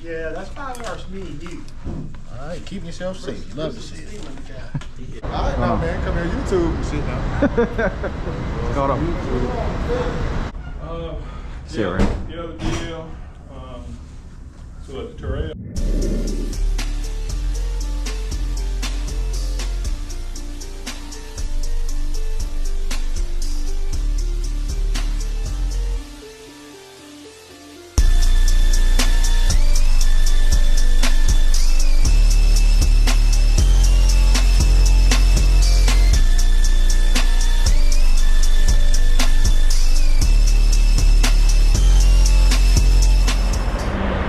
Yeah, that's 5 hours me and you. All right, keep yourself safe. Love to see it. All right, now, man, come here, YouTube and sit down. What's going on? The other deal, so at the Terrail.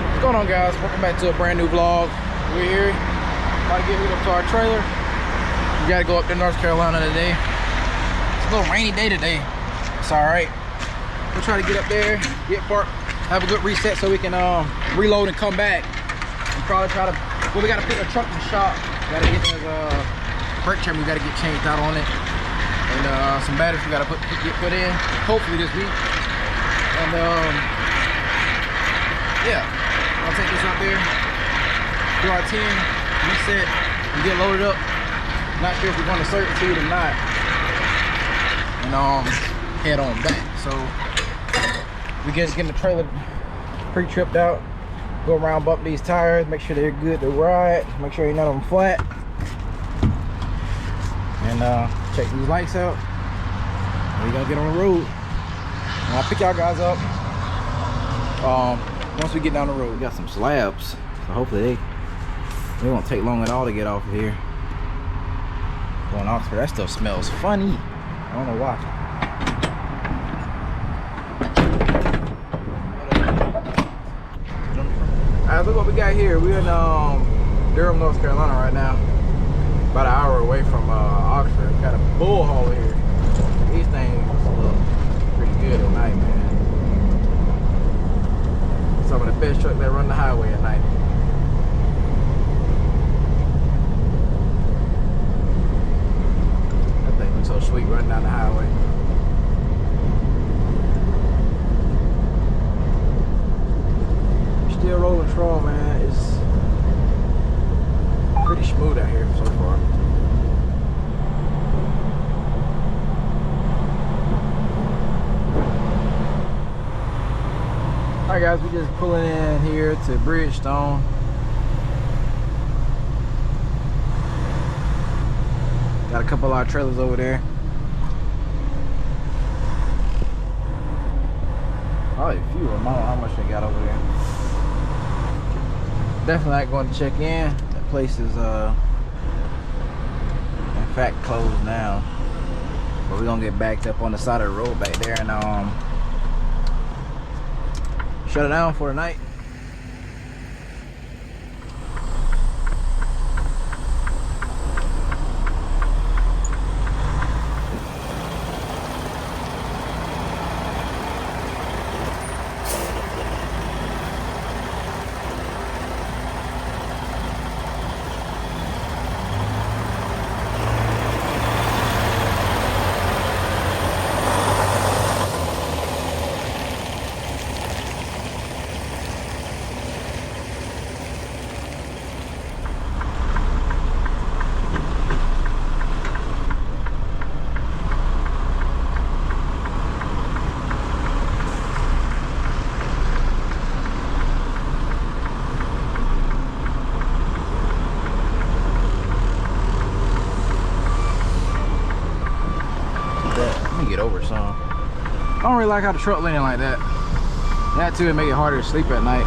What's going on, guys? Welcome back to a brand new vlog. We're here about to get hooked up to our trailer. We gotta go up to North Carolina today. It's a little rainy day today. It's all right. We'll try to get up there, get parked, have a good reset so we can reload and come back. And probably try to, well, we gotta put the truck in the shop. Gotta get the brake trim, we gotta get changed out on it. And some batteries we gotta get put in, hopefully this week. And yeah, I'll take this up there, do our 10, reset, and get loaded up. Not sure if we're going to Certainty or not. And head on back. So we just getting the trailer pre-tripped out, go around, bump these tires, make sure they're good to ride, make sure none of them flat, and check these lights out. We're gonna get on the road. And I'll pick y'all guys up once we get down the road. We got some slabs, so hopefully they won't take long at all to get off of here. Going off here, that stuff smells funny. I don't know why. Alright, look what we got here. We're in Durham, North Carolina right now. About an hour away from Oxford. Got a bull hauler here. These things look pretty good at night, man. Some of the best trucks that run the highway at night. That thing looks so sweet running down the highway. Still rolling strong, man. It's pretty smooth out here so far. Alright guys, we just pulling in here to Bridgestone. Got a couple of our trailers over there. Probably a few of them. I don't know how much they got over there. Definitely not going to check in. That place is in fact closed now. But we're gonna get backed up on the side of the road back there and shut it down for the night. Over some. I don't really like how the truck leaning like that. That too, it make it harder to sleep at night.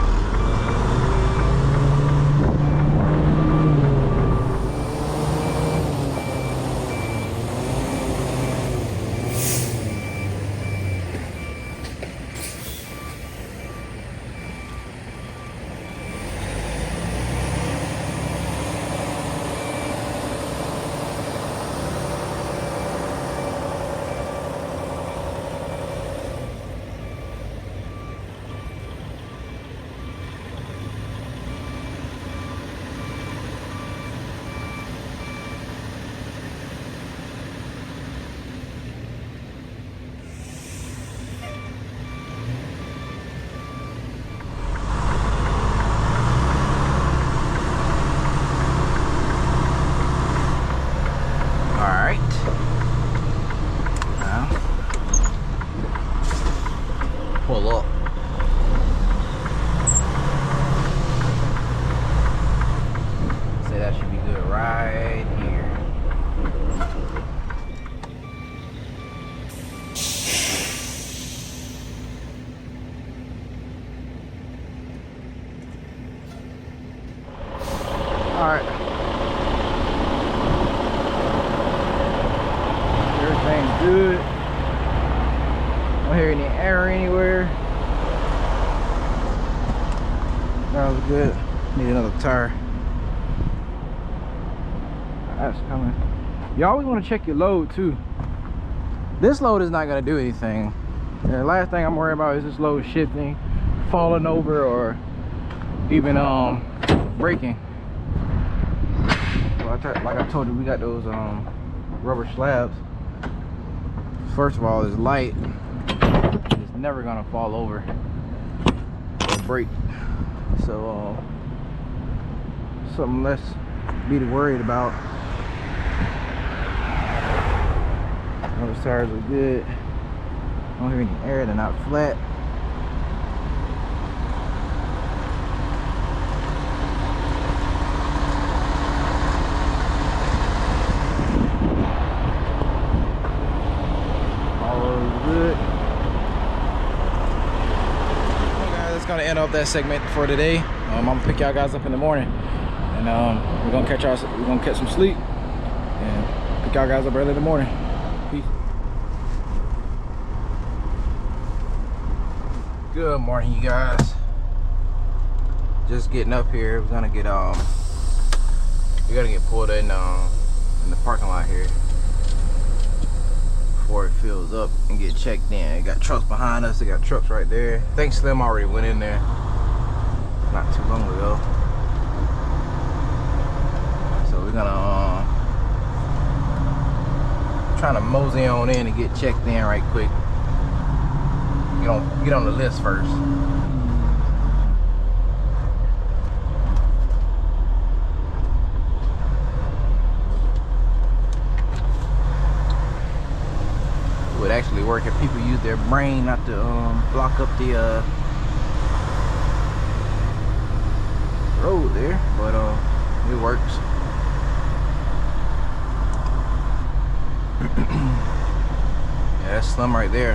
Alright. Everything's good. Don't hear any air anywhere. That was good. Need another tire. That's coming. You always want to check your load too. This load is not going to do anything. The last thing I'm worried about is this load shifting, falling over, or even breaking. So like I told you, we got those rubber slabs. First of all, it's light. It's never gonna fall over or break. So something less to be worried about. Those tires are good. Don't hear any air, they're not flat. Gonna end off that segment for today. I'm gonna pick y'all guys up in the morning, and we're gonna catch some sleep and pick y'all guys up early in the morning. Peace. Good morning, you guys. Just getting up here. We're gonna get we gotta get pulled in the parking lot here before it fills up and get checked in. They got trucks behind us. They got trucks right there. I think Slim already went in there not too long ago. So we're gonna trying to mosey on in and get checked in right quick. Get on the list first. Would actually work if people use their brain not to block up the road there, but it works. Yeah, that's Slim right there.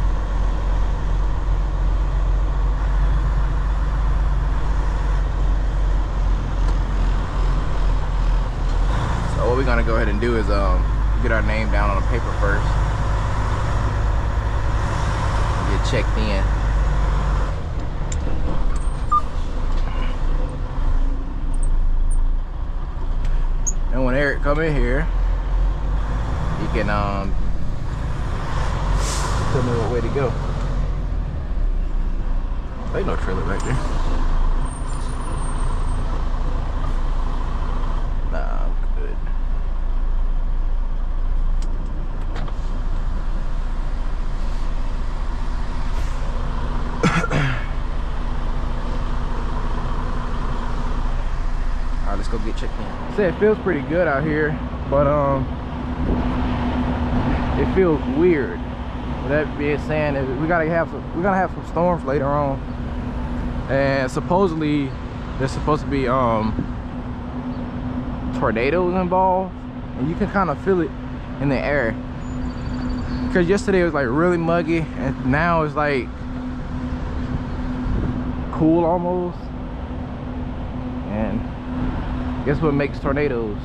So what we're gonna go ahead and do is get our name down on the paper first. Get checked in. And when Eric come in here, he can tell me what way to go. Ain't no trailer right there. Nah, I'm good. Alright, let's go get checked in. Say it feels pretty good out here, but it feels weird. With that being said, we're gonna have some storms later on, and supposedly there's supposed to be tornadoes involved, and you can kind of feel it in the air. Because yesterday it was like really muggy, and now it's like cool almost. And guess what makes tornadoes?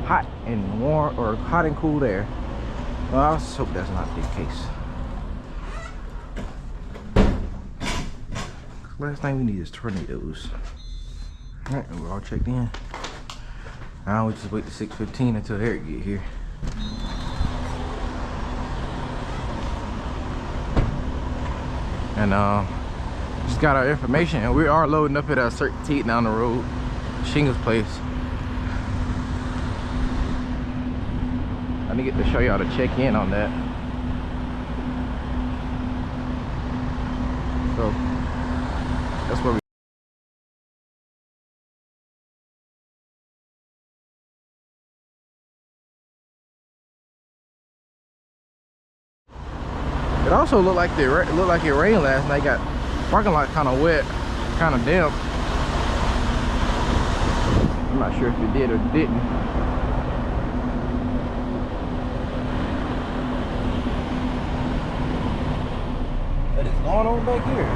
Hot and warm, or hot and cool air. Well, I just hope that's not the case. Last thing we need is tornadoes. Alright, we're all checked in. Now we just wait to 6:15 until Eric get here. And just got our information, and we are loading up at a certain teat down the road, Shingles place. I need to get to show y'all to check in on that. So that's where we. It also looked like it rained last night. Got parking lot kind of wet, kind of damp. I'm not sure if it did or didn't. What is going on back here?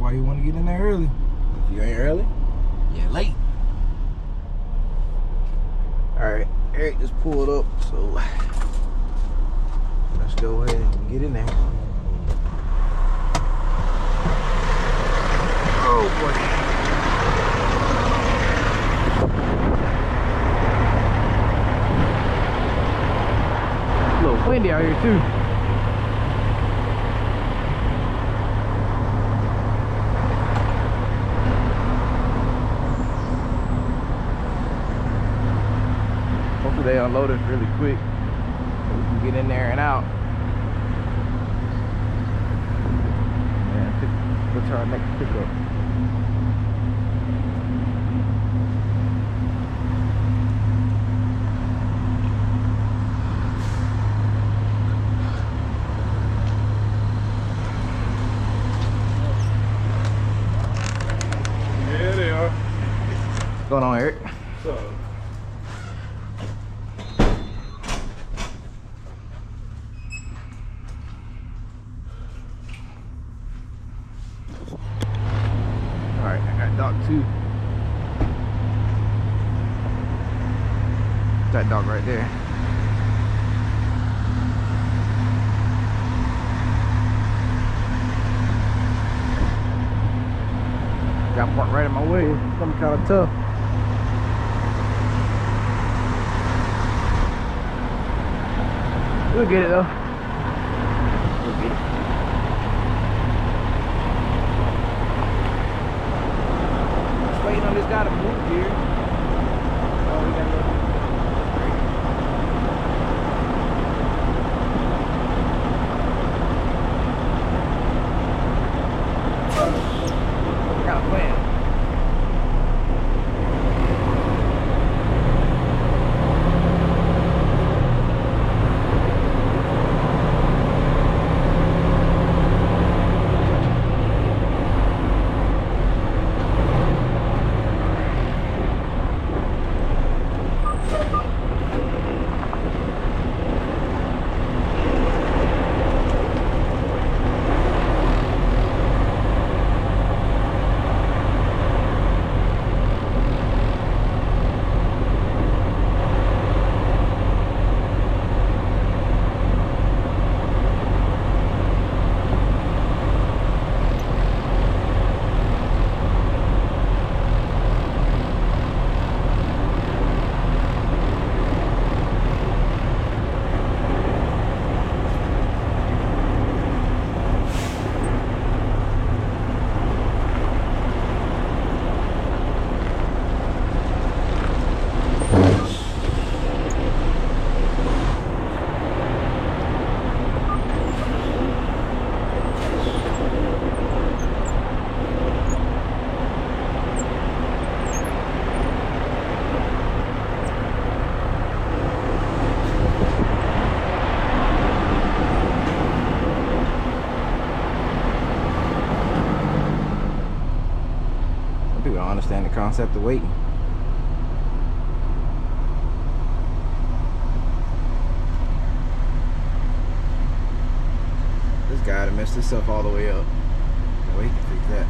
why you want to get in there early. If you ain't early, you're late. Alright, Eric just pulled up, so let's go ahead and get in there. Oh boy. A little windy out here too. They unload us really quick so we can get in there and out. And what's our next pickup? Yeah, they are. What's going on, Eric? So. Alright, I got dog 2. That dog right there. Got parked right in my way. Something kind of tough. We'll get it though. We'll get it. Just waiting on this guy to move here. Oh, we gotta go. Got a plan. People don't understand the concept of waiting. This guy done messed himself all the way up. No way he can fix that.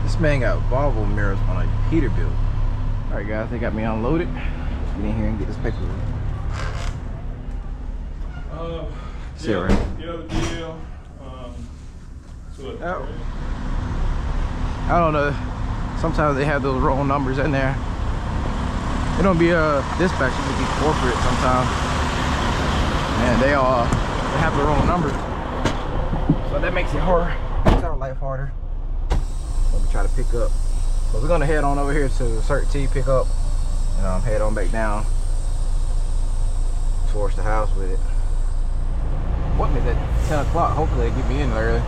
This man got Volvo mirrors on a Peterbilt. Alright guys, they got me unloaded. Let's get in here and get this paperwork. See it right? The other deal. I don't know. Sometimes they have those wrong numbers in there. It don't be dispatch, it could be corporate sometimes. And they have the wrong numbers. So that makes it harder. Makes our life harder. So we try to pick up. But we're gonna head on over here to Cert T, pick up, and head on back down towards the house with it. What is at 10 o'clock? Hopefully they get me in early.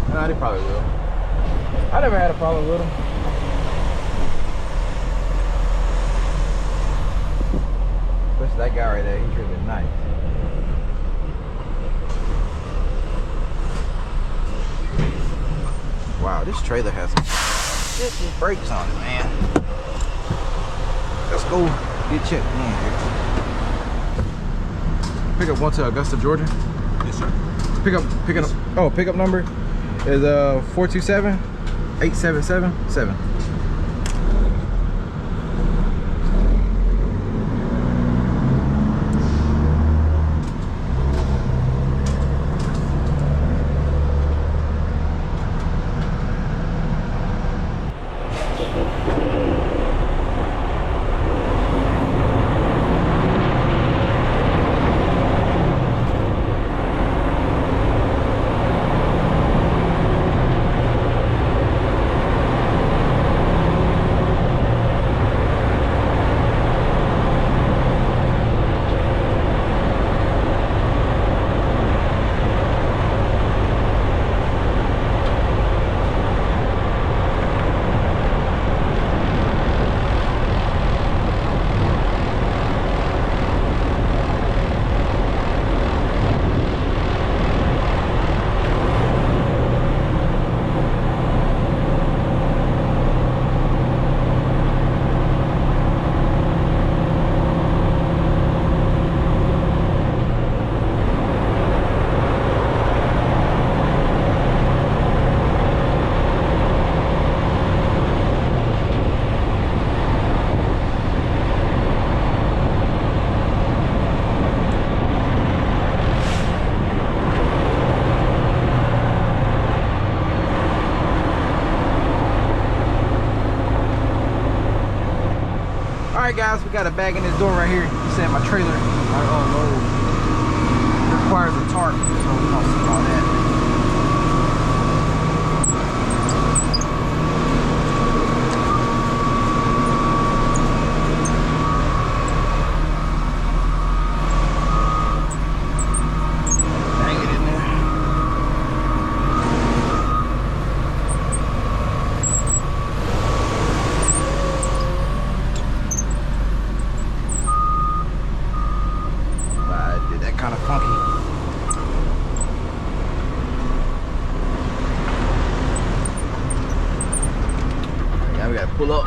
Nah, they probably will. I never had a problem with them. Especially that guy right there, he's really nice. Wow, this trailer has some brakes on it, man. Let's go get checked in here. Pick up one to Augusta, Georgia. Yes, sir. Pickup number is 427-8777. Alright guys, we got a bag in this door right here. He said my trailer, my load requires a tarp, so we're gonna see all that. Hang it in there. Kind of funky. Now we gotta pull up.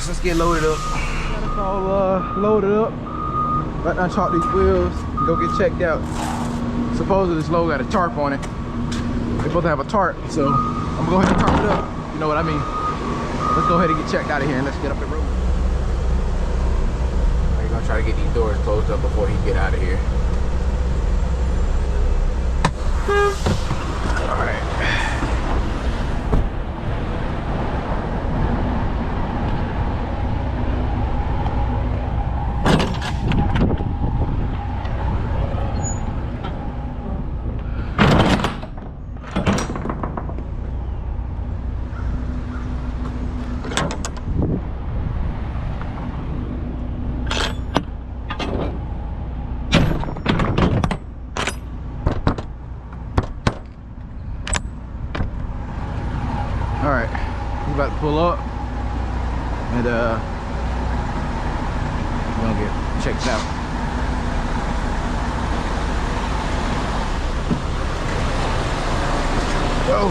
Let's get loaded up. Got us all loaded up. Right now, chalk these wheels. Go get checked out. Supposedly this load got a tarp on it. They both have a tarp, so I'm gonna go ahead and tarp it up. You know what I mean? Let's go ahead and get checked out of here and let's get up the road. We're gonna try to get these doors closed up before he get out of here. All right. All right, he's about to pull up, and we're gonna get checked out. Whoa.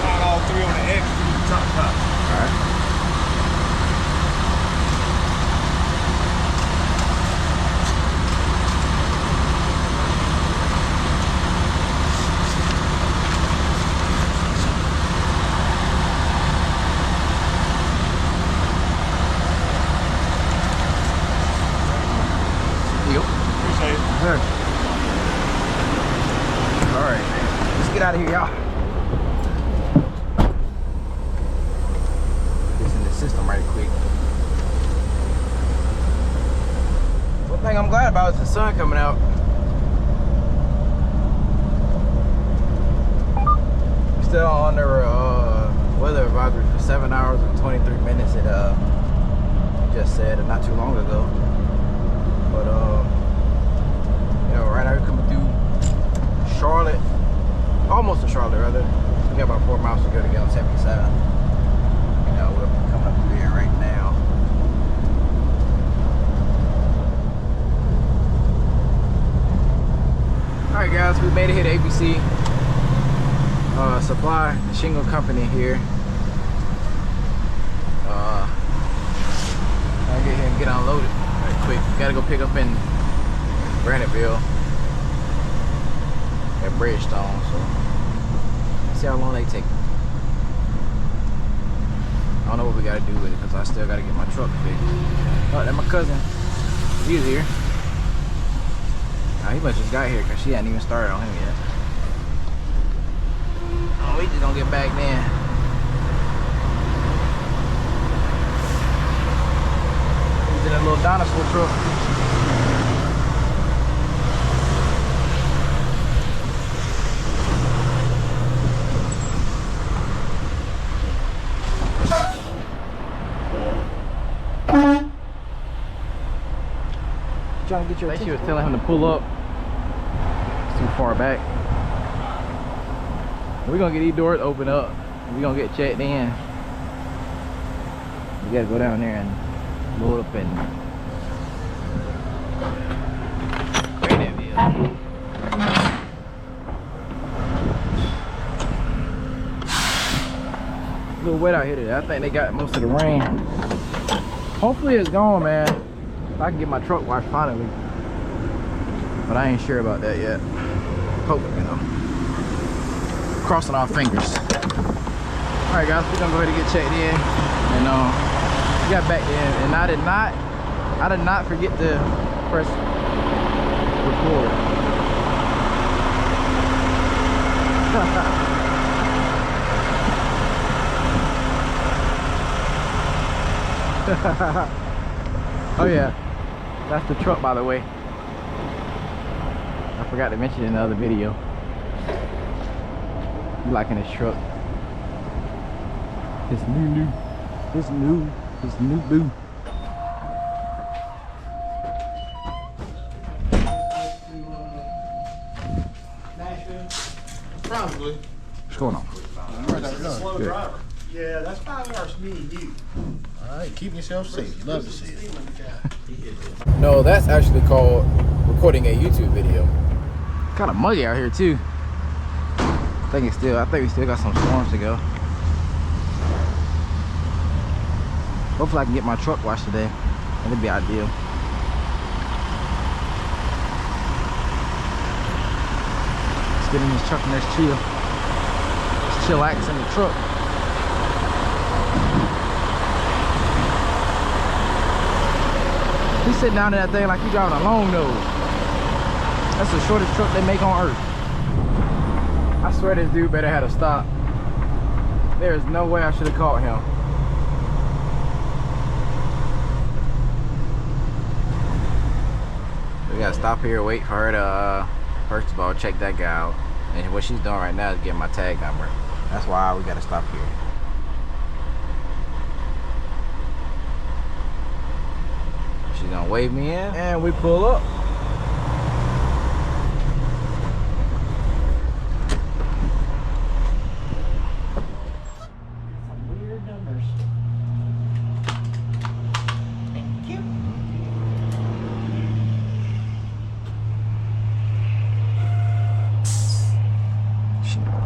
Slide all three on the X through the top. All right. the sun coming out. Still under weather advisory for 7 hours and 23 minutes. It just said not too long ago. But you know, right now we're coming through Charlotte, almost to Charlotte rather. We got about 4 miles to go to get on 77. You know, we're coming up through here right now. All right, guys, we made it here to ABC Supply, the shingle company here. I'll get here and get unloaded right quick. Gotta go pick up in Graniteville at Bridgestone, so see how long they take. I don't know what we gotta do with it because I still gotta get my truck fixed. Oh, that's my cousin. He's here. He must just got here because she hadn't even started on him yet. Oh, we just gonna get back then. He's in a little dinosaur truck. Trying to get your attention. She was telling him to pull up. It's too far back. We're gonna get these doors open up. We're gonna get checked in. We gotta go down there and load up in Graniteville. A little wet out here today. I think they got most of the rain. Hopefully it's gone, man. I can get my truck washed finally. But I ain't sure about that yet. Hoping, you know. Crossing our fingers. Alright guys, we're gonna go ahead and get checked in. And we got back in and I did not forget to press record. Oh yeah, that's the truck, by the way. I forgot to mention in the other video. You liking this truck? His new boo. Probably. What's going on? Slow driver. Yeah, that's 5 hours me and you. Alright, keep yourself safe. Love to see it. No, that's actually called recording a YouTube video. Kind of muggy out here too. I think we still got some storms to go. Hopefully I can get my truck washed today. That'd be ideal. Let's get in this truck and let's chill. Let's chillax in the truck. He's sitting down in that thing like he's driving a long nose. That's the shortest truck they make on earth. I swear this dude better have to stop. There is no way I should have caught him. We gotta stop here, wait for her to, first of all, check that guy out. And what she's doing right now is getting my tag number. That's why we gotta stop here. She's gonna wave me in, and we pull up.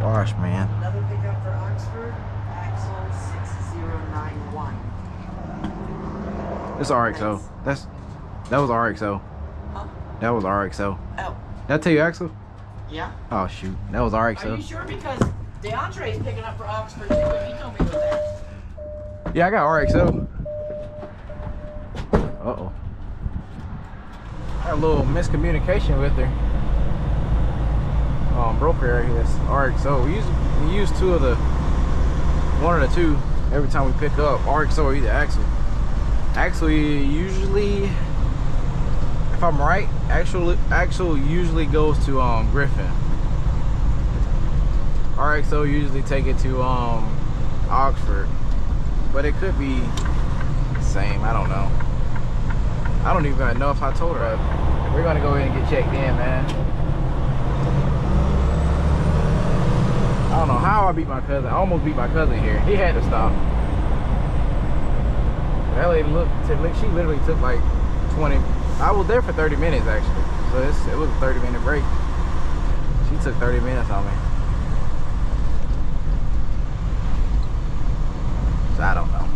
Gosh, man. Another pickup for Oxford, Axle 6091. It's RXO. That was RXO. Huh? That was RXO. Oh, Did I tell you Axel? yeah. Oh shoot, that was Are you RXO. sure? Because DeAndre is picking up for Oxford too, and he told me it was that. Yeah, I got RXO. Uh-oh. Had a little miscommunication with her. Broker here is RXO. We use one of the two every time we pick up, RXO or either Axle. Axle usually, if I'm right, Axel usually goes to Griffin. RXO usually take it to Oxford, but it could be the same. I don't know. I don't even know if I told her. We're gonna go ahead and get checked in, man. I don't know how I beat my cousin. I almost beat my cousin here. He had to stop. That lady she literally took like 20. I was there for 30 minutes actually. So it was a 30-minute break. She took 30 minutes on me. So I don't know.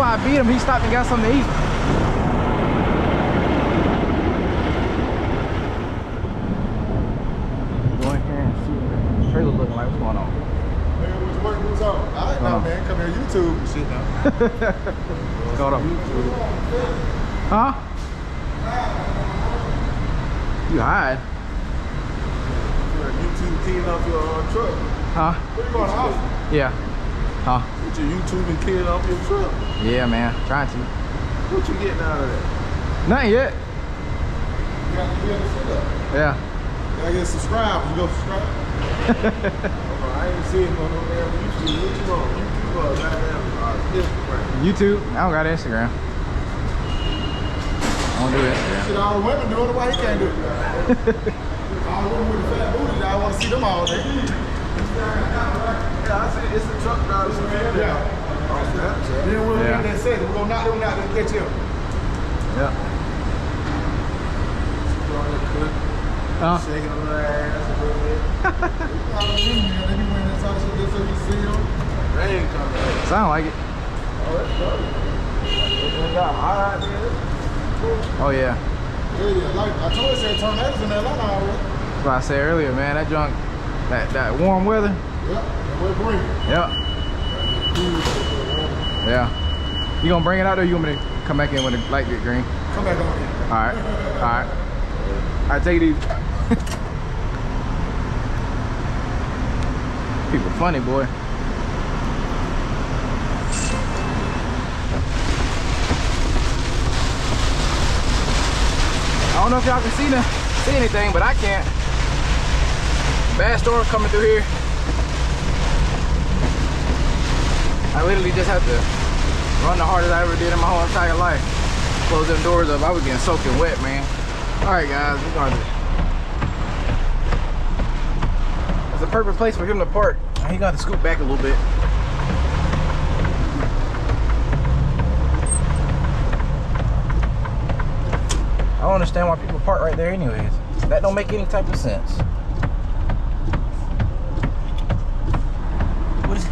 I beat him, he stopped and got something to eat. Go in here and see what the trailer looking like. What's going on? Hey, what's work? What's up? All right, now, man. Come here, YouTube and shit now. What's going on? Huh? You hide? YouTube cleaning up your truck. Huh? Where you going to house? Yeah. Huh? What you YouTube cleaning up your truck? Yeah, man. Trying to. What you getting out of that? Nothing yet. You got to be able to sit up. Yeah. You gotta get subscribed. You go subscribe. I ain't seen no damn YouTube. What you on? YouTube or Instagram? YouTube? I don't got Instagram. I don't do Instagram. Shit, all the women doing it. Why he can't do it? All the women with the fat booties, I want to see them all day. Yeah, I see it's a truck driver. Yeah. Then we'll get that second. We're gonna knock them out and catch him. Yeah. Shaking on their ass a little bit. They be wearing that type of shit just so you see them. They ain't coming. Sound like it. Oh, that's good. They got hot out there. Oh yeah. Yeah, like I told you, said tornadoes in Atlanta already. That's what I said earlier, man. That junk, that warm weather. Yep, we're bringing. Yep. Yeah. You gonna bring it out or you want me to come back in when the light get green? Come back on in. Alright. Alright. Alright, take it easy. People funny, boy. I don't know if y'all can see anything, but I can't. Bad storm coming through here. I literally just had to run the hardest I ever did in my whole entire life. Close them doors up. I was getting soaking wet, man. All right, guys, we're going to. It's a perfect place for him to park. He got to scoot back a little bit. I don't understand why people park right there anyways. That don't make any type of sense. What is it?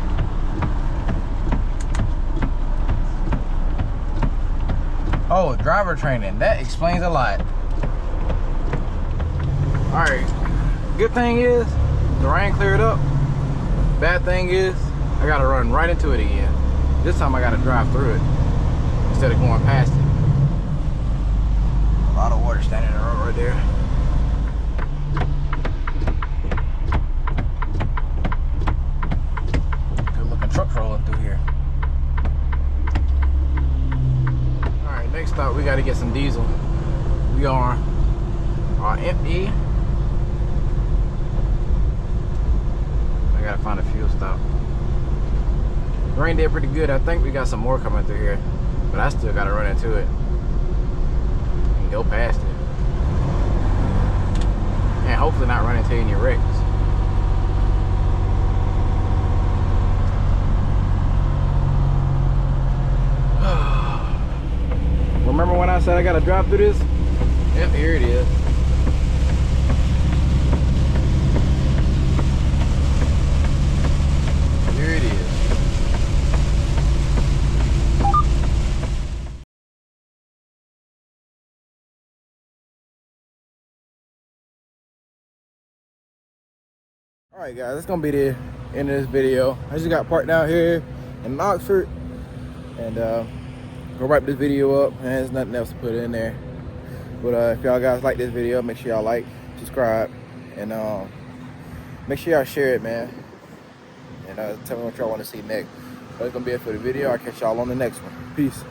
Oh, driver training. That explains a lot. Alright. Good thing is, the rain cleared up. Bad thing is, I gotta run right into it again. This time I gotta drive through it instead of going past it. A lot of water standing in the road right there. Good looking truck rolling through here. Alright, next stop we gotta get some diesel. We are empty. I gotta find a fuel stop. Rain did pretty good. I think we got some more coming through here, but I still gotta run into it and go past it, and hopefully not run into any wrecks. Remember when I said I gotta drive through this? Yep, here it is. Here it is. Alright guys, that's gonna be the end of this video. I just got parked out here in Oxford and go wrap this video up, and there's nothing else to put in there. But if y'all guys like this video, make sure y'all like, subscribe, and make sure y'all share it, man. And tell me what y'all want to see next. But that's gonna be it for the video. I'll catch y'all on the next one. Peace.